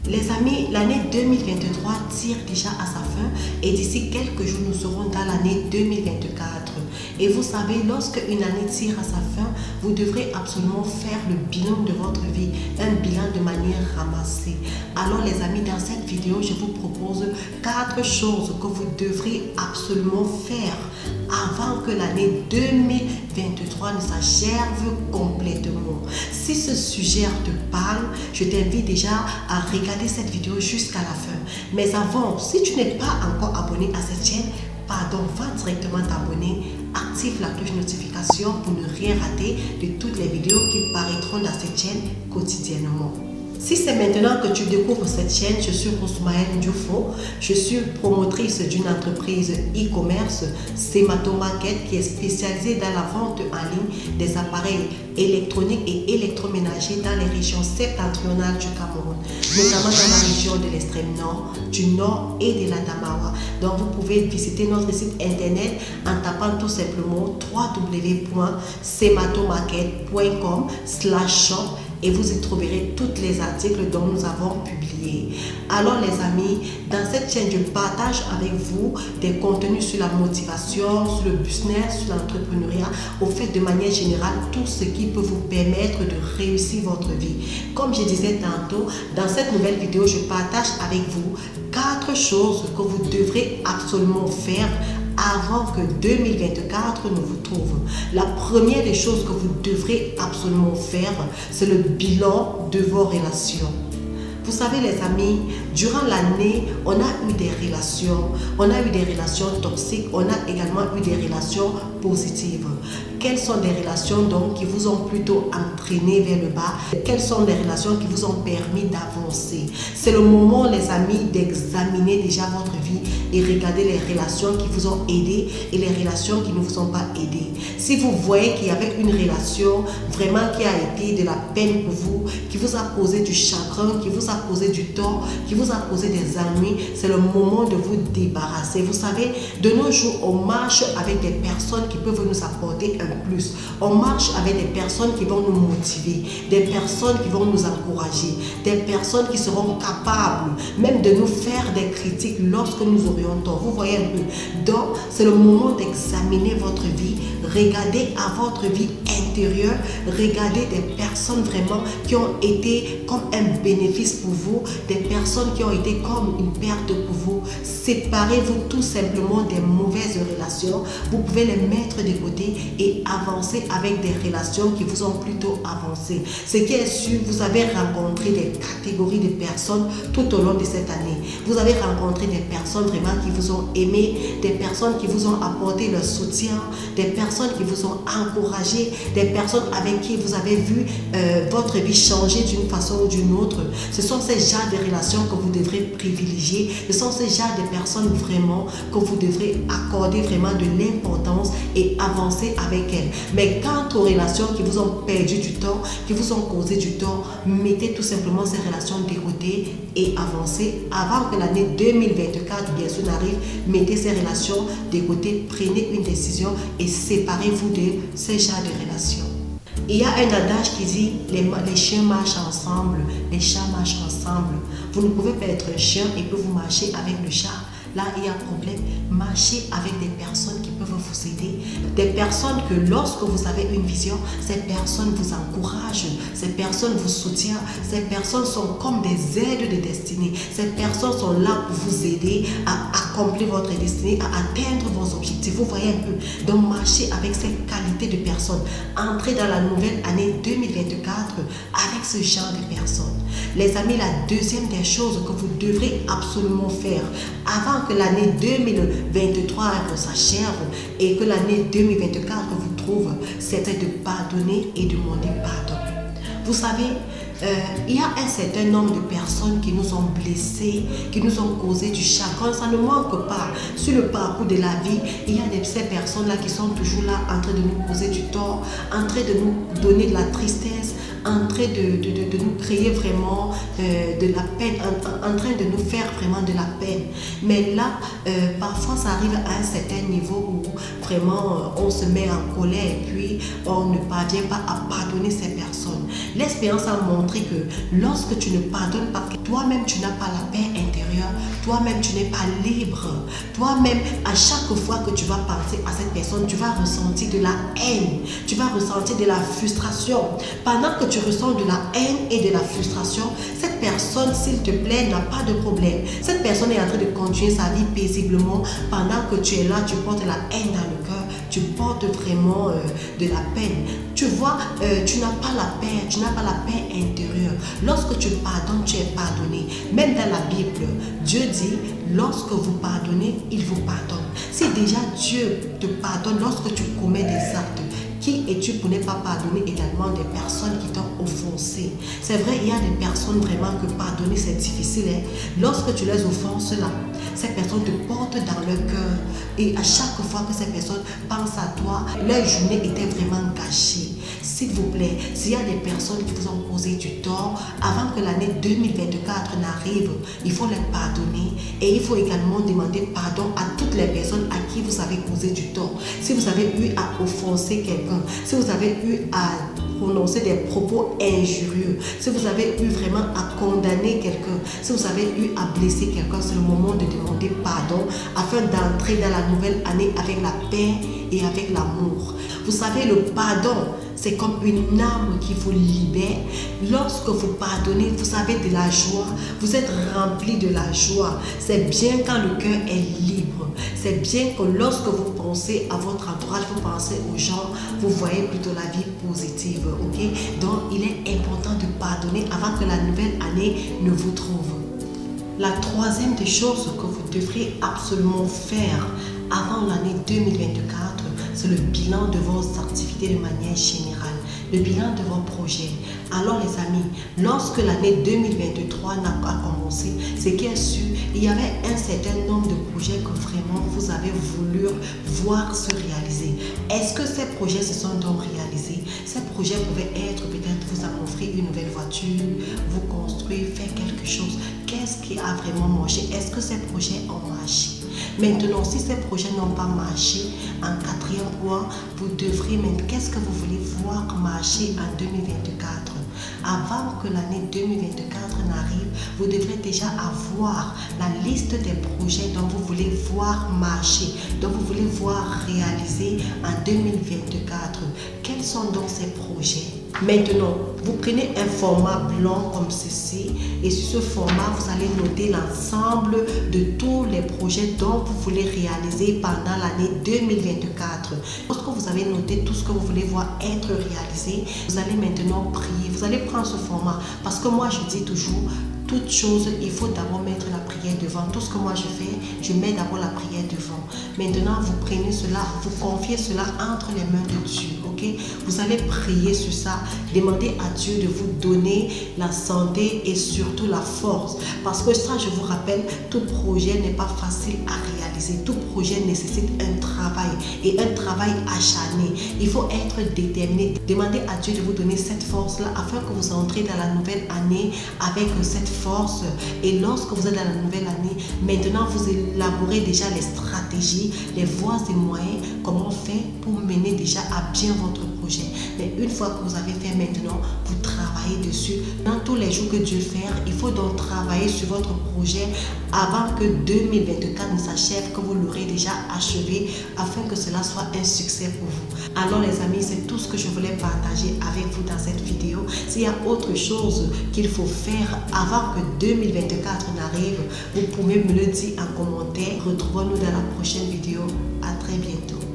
Les amis, l'année 2023 tire déjà à sa fin et d'ici quelques jours, nous serons dans l'année 2024. Et vous savez, lorsque une année tire à sa fin, vous devrez absolument faire le bilan de votre vie, un bilan de manière ramassée. Alors les amis, dans cette vidéo, je vous propose 4 choses que vous devrez absolument faire avant que l'année 2023 ne s'achève complètement. Si ce sujet te parle, je t'invite déjà à regarder cette vidéo jusqu'à la fin. Mais avant, si tu n'es pas encore abonné à cette chaîne, pardon, va directement t'abonner, active la cloche notification pour ne rien rater de toutes les vidéos qui paraîtront dans cette chaîne quotidiennement. Si c'est maintenant que tu découvres cette chaîne, je suis Rousmaëlle Dioufo. Je suis promotrice d'une entreprise e-commerce, Semato Market, qui est spécialisée dans la vente en ligne des appareils électroniques et électroménagers dans les régions septentrionales du Cameroun, notamment dans la région de l'extrême nord, du nord et de la Tamawa. Donc vous pouvez visiter notre site internet en tapant tout simplement www.sematomarket.com/shop et vous y trouverez tous les articles dont nous avons publié. Alors les amis, dans cette chaîne, je partage avec vous des contenus sur la motivation, sur le business, sur l'entrepreneuriat, au fait de manière générale, tout ce qui peut vous permettre de réussir votre vie. Comme je disais tantôt, dans cette nouvelle vidéo, je partage avec vous 4 choses que vous devrez absolument faire avant que 2024 ne vous trouve. La première des choses que vous devrez absolument faire, c'est le bilan de vos relations. Vous savez les amis, durant l'année, on a eu des relations toxiques, on a également eu des relations positives. Quelles sont des relations donc qui vous ont plutôt entraîné vers le bas? Quelles sont les relations qui vous ont permis d'avancer? C'est le moment les amis d'examiner déjà votre vie et regarder les relations qui vous ont aidé et les relations qui ne vous ont pas aidé. Si vous voyez qu'il y avait une relation vraiment qui a été de la peine pour vous, qui vous a causé du chagrin, qui vous a causé du tort, qui vous a causé des ennuis, c'est le moment de vous débarrasser. Vous savez, de nos jours, on marche avec des personnes qui peuvent nous apporter un plus. On marche avec des personnes qui vont nous motiver, des personnes qui vont nous encourager, des personnes qui seront capables même de nous faire des critiques lorsque nous aurions tort. Vous voyez un peu. Donc, c'est le moment d'examiner votre vie, regarder à votre vie intérieure, regarder des personnes vraiment qui ont été comme un bénéfice pour vous, des personnes qui ont été comme une perte pour vous. Séparez-vous tout simplement des mauvaises relations. Vous pouvez les mettre de côté et avancer avec des relations qui vous ont plutôt avancé. Ce qui est sûr, vous avez rencontré des catégories de personnes tout au long de cette année. Vous avez rencontré des personnes vraiment qui vous ont aimé, des personnes qui vous ont apporté leur soutien, des personnes qui vous ont encouragé, des personnes avec qui vous avez vu votre vie changer d'une façon ou d'une autre. Ce sont ces genres de relations que vous devrez privilégier. Ce sont ces genres de personnes vraiment que vous devrez accorder vraiment de l'importance et avancer avec elles. Mais quant aux relations qui vous ont perdu du temps, qui vous ont causé du tort, mettez tout simplement ces relations de côté et avancez. Avant que l'année 2024 bien sûr n'arrive, mettez ces relations de côté, prenez une décision et séparez-vous de ces genres de relations. Il y a un adage qui dit les chiens marchent ensemble, les chats marchent ensemble. Vous ne pouvez pas être un chien et puis vous marchez avec le chat. Là, il y a un problème. Marchez avec des personnes qui peuvent vous aider. Des personnes que lorsque vous avez une vision, ces personnes vous encouragent, ces personnes vous soutiennent, ces personnes sont comme des aides de destinée. Ces personnes sont là pour vous aider à accomplir votre destinée, à atteindre vos objectifs. Vous voyez un peu. Donc, marchez avec ces qualités de personnes. Entrez dans la nouvelle année 2024 avec ce genre de personnes. Les amis, la deuxième des choses que vous devrez absolument faire avant que l'année 2023 s'achève et que l'année 2024 vous trouve, c'est de pardonner et de demander pardon. Vous savez, il y a un certain nombre de personnes qui nous ont blessés, qui nous ont causé du chagrin. Ça ne manque pas. Sur le parcours de la vie, il y a ces personnes-là qui sont toujours là en train de nous causer du tort, en train de nous donner de la tristesse, en train de nous créer vraiment de la peine, en train de nous faire vraiment de la peine. Mais là, parfois ça arrive à un certain niveau où vraiment on se met en colère et puis on ne parvient pas à pardonner ces personnes. L'expérience a montré que lorsque tu ne pardonnes pas, toi-même tu n'as pas la paix intérieure, toi-même tu n'es pas libre, toi-même à chaque fois que tu vas penser à cette personne, tu vas ressentir de la haine, tu vas ressentir de la frustration. Pendant que tu ressens de la haine et de la frustration, cette personne, s'il te plaît, n'a pas de problème. Cette personne est en train de continuer sa vie paisiblement. Pendant que tu es là, tu portes la haine dans le cœur, tu portes vraiment de la peine. Tu vois, tu n'as pas la paix, tu n'as pas la paix intérieure. Lorsque tu pardonnes, tu es pardonné. Même dans la Bible, Dieu dit, lorsque vous pardonnez, il vous pardonne. Si déjà Dieu te pardonne lorsque tu commets des actes, qui es-tu pour ne pas pardonner également des personnes qui t'ont offensé? C'est vrai, il y a des personnes vraiment que pardonner c'est difficile. Lorsque tu les offenses là, ces personnes te portent dans leur cœur. Et à chaque fois que ces personnes pensent à toi, leur journée était vraiment gâchée. S'il vous plaît, s'il y a des personnes qui vous ont causé du tort, avant que l'année 2024 n'arrive, il faut les pardonner. Et il faut également demander pardon à toutes les personnes à qui vous avez causé du tort. Si vous avez eu à offenser quelqu'un, si vous avez eu à prononcer des propos injurieux, si vous avez eu vraiment à condamner quelqu'un, si vous avez eu à blesser quelqu'un, c'est le moment de demander pardon afin d'entrer dans la nouvelle année avec la paix et avec l'amour. Vous savez, le pardon, c'est comme une arme qui vous libère. Lorsque vous pardonnez, vous avez de la joie, vous êtes rempli de la joie. C'est bien quand le cœur est libre. C'est bien que lorsque vous pensez à votre entourage, vous pensez aux gens, vous voyez plutôt la vie positive. Ok? Donc, il est important de pardonner avant que la nouvelle année ne vous trouve. La troisième des choses que vous devrez absolument faire avant l'année 2024, c'est le bilan de vos activités de manière générale, le bilan de vos projets. Alors les amis, lorsque l'année 2023 n'a pas commencé, c'est qu'il y a sûr, il y avait un certain nombre de projets que vraiment vous avez voulu voir se réaliser. Est-ce que ces projets se sont donc réalisés? Ces projets pouvaient être peut-être vous offrir une nouvelle voiture, vous construire, faire quelque chose. Qu'est-ce qui a vraiment marché? Est-ce que ces projets ont marché? Maintenant, si ces projets n'ont pas marché, en quatrième point, vous devrez, mais qu'est-ce que vous voulez voir marcher en 2024? Avant que l'année 2024 n'arrive, vous devrez déjà avoir la liste des projets dont vous voulez voir marcher, dont vous voulez voir réaliser en 2024. Quels sont donc ces projets? Maintenant, vous prenez un format blanc comme ceci et sur ce format, vous allez noter l'ensemble de tous les projets dont vous voulez réaliser pendant l'année 2024. Lorsque vous avez noté tout ce que vous voulez voir être réalisé, vous allez maintenant prier. Vous allez prendre ce format parce que moi, je dis toujours, toute chose, il faut d'abord mettre la prière devant. Tout ce que moi je fais, je mets d'abord la prière devant. Maintenant, vous prenez cela, vous confiez cela entre les mains de Dieu, ok? Vous allez prier sur ça, demander à Dieu de vous donner la santé et surtout la force. Parce que ça, je vous rappelle, tout projet n'est pas facile à réaliser. Tout projet nécessite un travail et un travail acharné. Il faut être déterminé. Demandez à Dieu de vous donner cette force-là afin que vous entrez dans la nouvelle année avec cette force. Et lorsque vous êtes dans la nouvelle année, maintenant vous élaborez déjà les stratégies, les voies et moyens, comment faire pour mener déjà à bien votre projet. Mais une fois que vous avez fait maintenant, vous travaillez dessus. Dans tous les jours que Dieu fait, il faut donc travailler sur votre projet avant que 2024 ne s'achève, que vous l'aurez déjà achevé afin que cela soit un succès pour vous. Alors les amis, c'est tout ce que je voulais partager avec vous dans cette vidéo. S'il y a autre chose qu'il faut faire avant que 2024 n'arrive, vous pouvez me le dire en commentaire. Retrouvons-nous dans la prochaine vidéo. À très bientôt.